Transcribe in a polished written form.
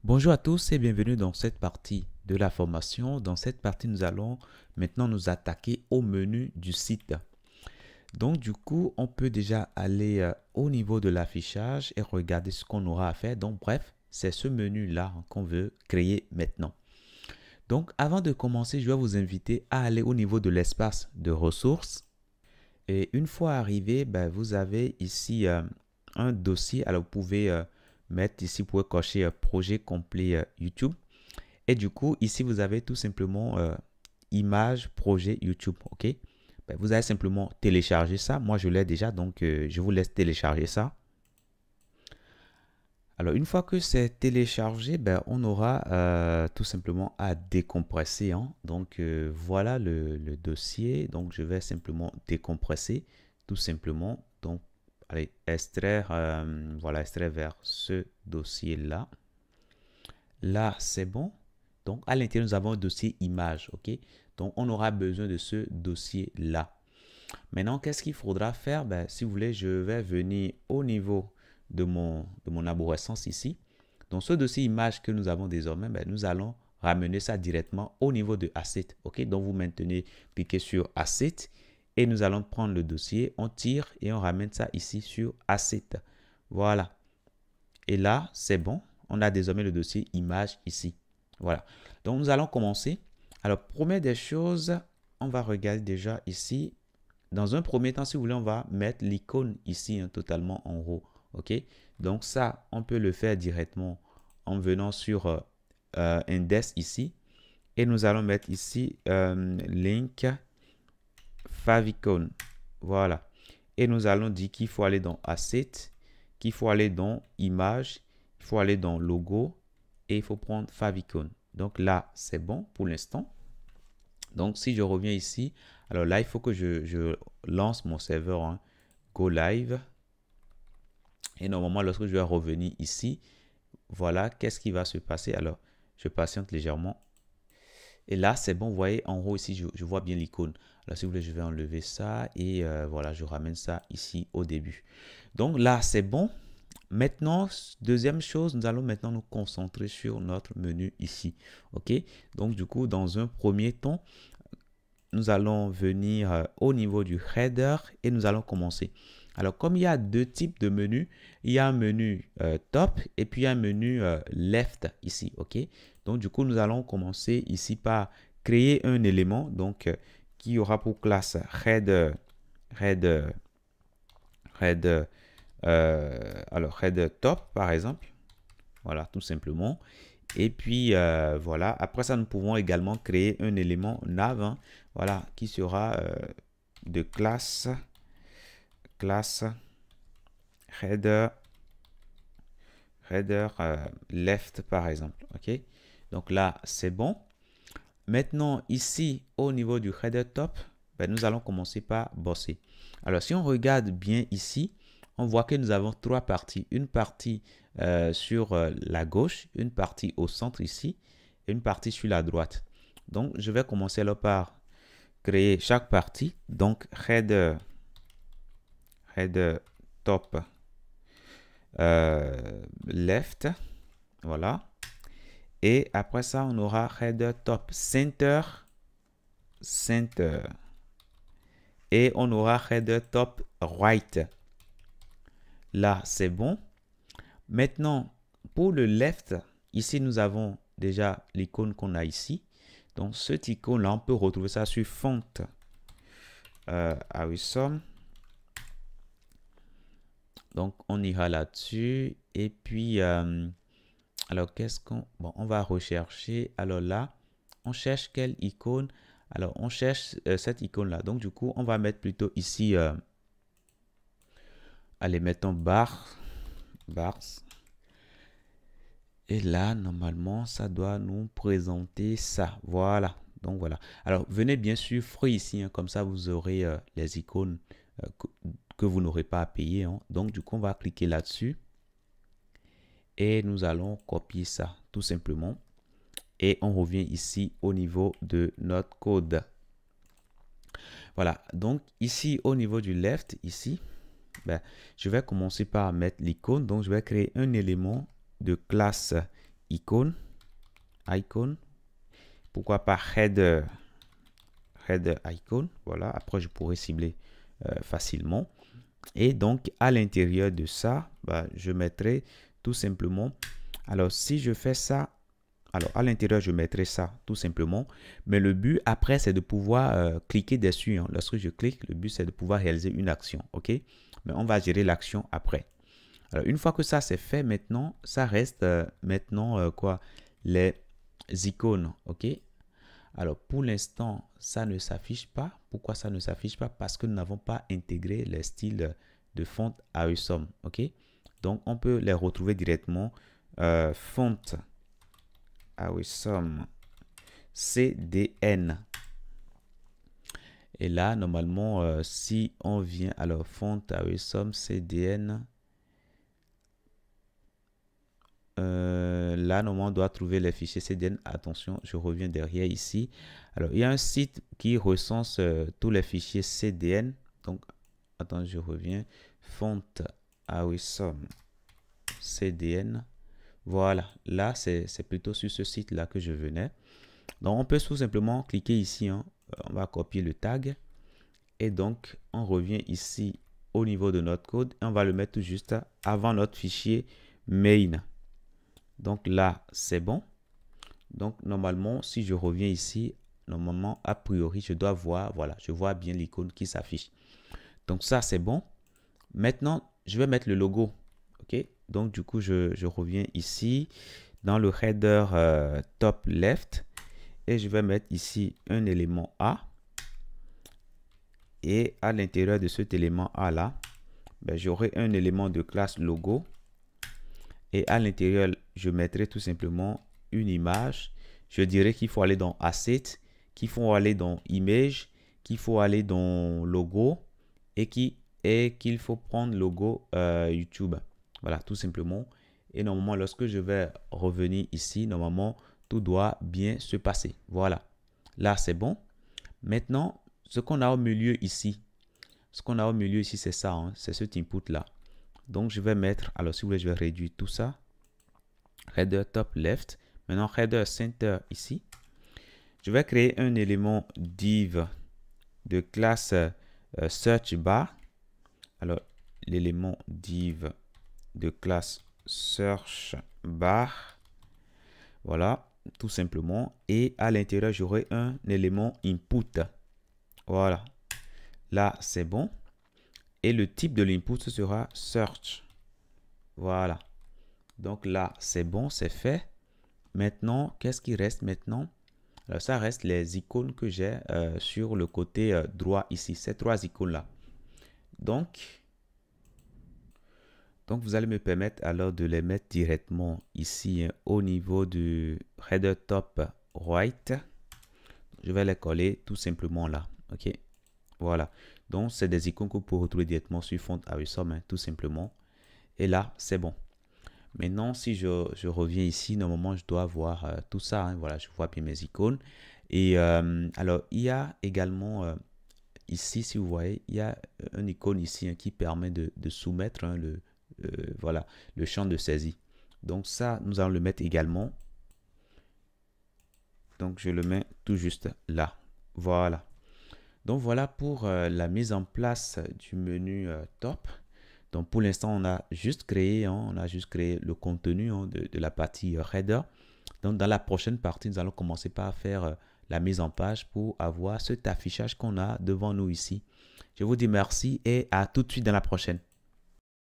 Bonjour à tous et bienvenue dans cette partie de la formation. Dans cette partie, nous allons maintenant nous attaquer au menu du site. Donc du coup, on peut déjà aller au niveau de l'affichage et regarder ce qu'on aura à faire. Donc bref, c'est ce menu-là qu'on veut créer maintenant. Donc avant de commencer, je vais vous inviter à aller au niveau de l'espace de ressources. Et une fois arrivé, vous avez ici un dossier. Alors vous pouvez mettre ici, vous pouvez cocher projet complet YouTube. Et du coup, ici, vous avez tout simplement image, projet YouTube. OK? Vous allez simplement télécharger ça. Moi, je l'ai déjà, donc je vous laisse télécharger ça. Alors, une fois que c'est téléchargé, on aura tout simplement à décompresser, hein. Donc, voilà le dossier. Donc, je vais simplement décompresser, tout simplement. Donc, allez, extraire, voilà, extraire vers ce dossier-là. Là, c'est bon. Donc, à l'intérieur, nous avons un dossier image, OK? Donc, on aura besoin de ce dossier-là. Maintenant, qu'est-ce qu'il faudra faire? Si vous voulez, je vais venir au niveau de mon arborescence ici. Donc, ce dossier image que nous avons désormais, nous allons ramener ça directement au niveau de Asset, OK? Donc, vous maintenez, cliquez sur Asset et nous allons prendre le dossier, on tire et on ramène ça ici sur Asset. Voilà. Et là, c'est bon. On a désormais le dossier image ici. Voilà. Donc, nous allons commencer. Alors, première des choses, on va regarder déjà ici. Dans un premier temps, si vous voulez, on va mettre l'icône ici, hein, totalement en haut. OK? Donc, ça, on peut le faire directement en venant sur Index ici. Et nous allons mettre ici Link Favicon. Voilà. Et nous allons dire qu'il faut aller dans Asset, qu'il faut aller dans Image, il faut aller dans Logo et il faut prendre Favicon. Donc là, c'est bon pour l'instant. Donc si je reviens ici, alors là, il faut que je lance mon serveur, hein, Go Live. Et normalement, lorsque je vais revenir ici, voilà, qu'est-ce qui va se passer? Alors, je patiente légèrement. Et là, c'est bon, vous voyez, en haut ici, je vois bien l'icône. Alors, si vous voulez, je vais enlever ça et voilà, je ramène ça ici au début. Donc là, c'est bon. Maintenant, deuxième chose, nous allons maintenant nous concentrer sur notre menu ici. OK? Donc, du coup, dans un premier temps, nous allons venir au niveau du header et nous allons commencer. Alors, comme il y a deux types de menus, il y a un menu top et puis un menu left ici. OK? Donc, du coup, nous allons commencer ici par créer un élément donc qui aura pour classe header, header, header, alors header top par exemple. Voilà, tout simplement. Et puis, voilà. Après ça, nous pouvons également créer un élément nav, hein, voilà, qui sera de classe header, left, par exemple. OK? Donc là, c'est bon. Maintenant, ici, au niveau du header top, nous allons commencer par bosser. Alors, si on regarde bien ici, on voit que nous avons trois parties. Une partie sur la gauche, une partie au centre ici, et une partie sur la droite. Donc, je vais commencer alors par créer chaque partie. Donc, header top left. Voilà. Et après ça, on aura header top center. Et on aura header top right. Là, c'est bon. Maintenant, pour le left, ici, nous avons déjà l'icône qu'on a ici. Donc, cette icône-là, on peut retrouver ça sur Font. Awesome. Donc, on ira là-dessus. Et puis, alors, qu'est-ce qu'on... Bon, on va rechercher. Alors là, on cherche quelle icône? Alors, on cherche cette icône-là. Donc, du coup, on va mettre plutôt ici... allez, mettons bars. Et là, normalement, ça doit nous présenter ça. Voilà. Donc, voilà. Alors, venez bien sûr free ici, hein, comme ça, vous aurez les icônes que vous n'aurez pas à payer, hein. Donc, du coup, on va cliquer là-dessus. Et nous allons copier ça, tout simplement. Et on revient ici au niveau de notre code. Voilà. Donc, ici, au niveau du left, ici, je vais commencer par mettre l'icône. Donc, je vais créer un élément de classe icône, pourquoi pas header icon. Voilà, après je pourrais cibler facilement. Et donc à l'intérieur de ça, je mettrai tout simplement, alors si je fais ça, alors à l'intérieur je mettrai ça tout simplement, mais le but après c'est de pouvoir cliquer dessus, hein. Lorsque je clique, le but c'est de pouvoir réaliser une action, ok, mais on va gérer l'action après. Alors une fois que ça c'est fait, maintenant ça reste quoi, les icônes, ok. Alors, pour l'instant, ça ne s'affiche pas. Pourquoi ça ne s'affiche pas? Parce que nous n'avons pas intégré les styles de font awesome. OK? Donc, on peut les retrouver directement. Font awesome CDN. Et là, normalement, si on vient, alors font awesome CDN. Là, normalement, on doit trouver les fichiers CDN. Attention, je reviens derrière ici. Alors, il y a un site qui recense tous les fichiers CDN. Donc, attends, je reviens. Font awesome CDN. Voilà, là, c'est plutôt sur ce site-là que je venais. Donc, on peut tout simplement cliquer ici, hein. On va copier le tag. Et donc, on revient ici au niveau de notre code. Et on va le mettre tout juste avant notre fichier main. Donc là, c'est bon. Donc normalement, si je reviens ici, normalement, a priori, je dois voir, voilà, je vois bien l'icône qui s'affiche. Donc ça, c'est bon. Maintenant, je vais mettre le logo. OK? Donc du coup, je reviens ici dans le header top left et je vais mettre ici un élément A. Et à l'intérieur de cet élément A là, j'aurai un élément de classe logo. Et à l'intérieur, je mettrai tout simplement une image. Je dirais qu'il faut aller dans Asset, qu'il faut aller dans Image, qu'il faut aller dans Logo et qu'il faut prendre logo YouTube. Voilà, tout simplement. Et normalement, lorsque je vais revenir ici, normalement, tout doit bien se passer. Voilà. Là, c'est bon. Maintenant, ce qu'on a au milieu ici, c'est ça, hein, c'est cet input-là. Donc, je vais mettre, alors si vous voulez, je vais réduire tout ça. Header top left. Maintenant, header center ici. Je vais créer un élément div de classe search bar. Alors, l'élément div de classe search bar. Voilà, tout simplement. Et à l'intérieur, j'aurai un élément input. Voilà. Là, c'est bon. Et le type de l'input sera search. Voilà. Donc là, c'est bon, c'est fait. Maintenant, qu'est-ce qui reste maintenant? Alors, ça reste les icônes que j'ai sur le côté droit ici. Ces trois icônes-là. Donc, vous allez me permettre alors de les mettre directement ici hein, au niveau du header top right. Je vais les coller tout simplement là. OK. Voilà. Donc, c'est des icônes que vous pouvez retrouver directement sur Font Awesome, hein, tout simplement. Et là, c'est bon. Maintenant, si je reviens ici, normalement, je dois voir tout ça. Hein, voilà, je vois bien mes icônes. Et alors, il y a également ici, si vous voyez, il y a une icône ici hein, qui permet de soumettre hein, voilà, le champ de saisie. Donc ça, nous allons le mettre également. Donc, je le mets tout juste là. Voilà. Donc, voilà pour la mise en place du menu top. Donc, pour l'instant, on a juste créé le contenu hein, de la partie header. Donc, dans la prochaine partie, nous allons commencer par faire la mise en page pour avoir cet affichage qu'on a devant nous ici. Je vous dis merci et à tout de suite dans la prochaine.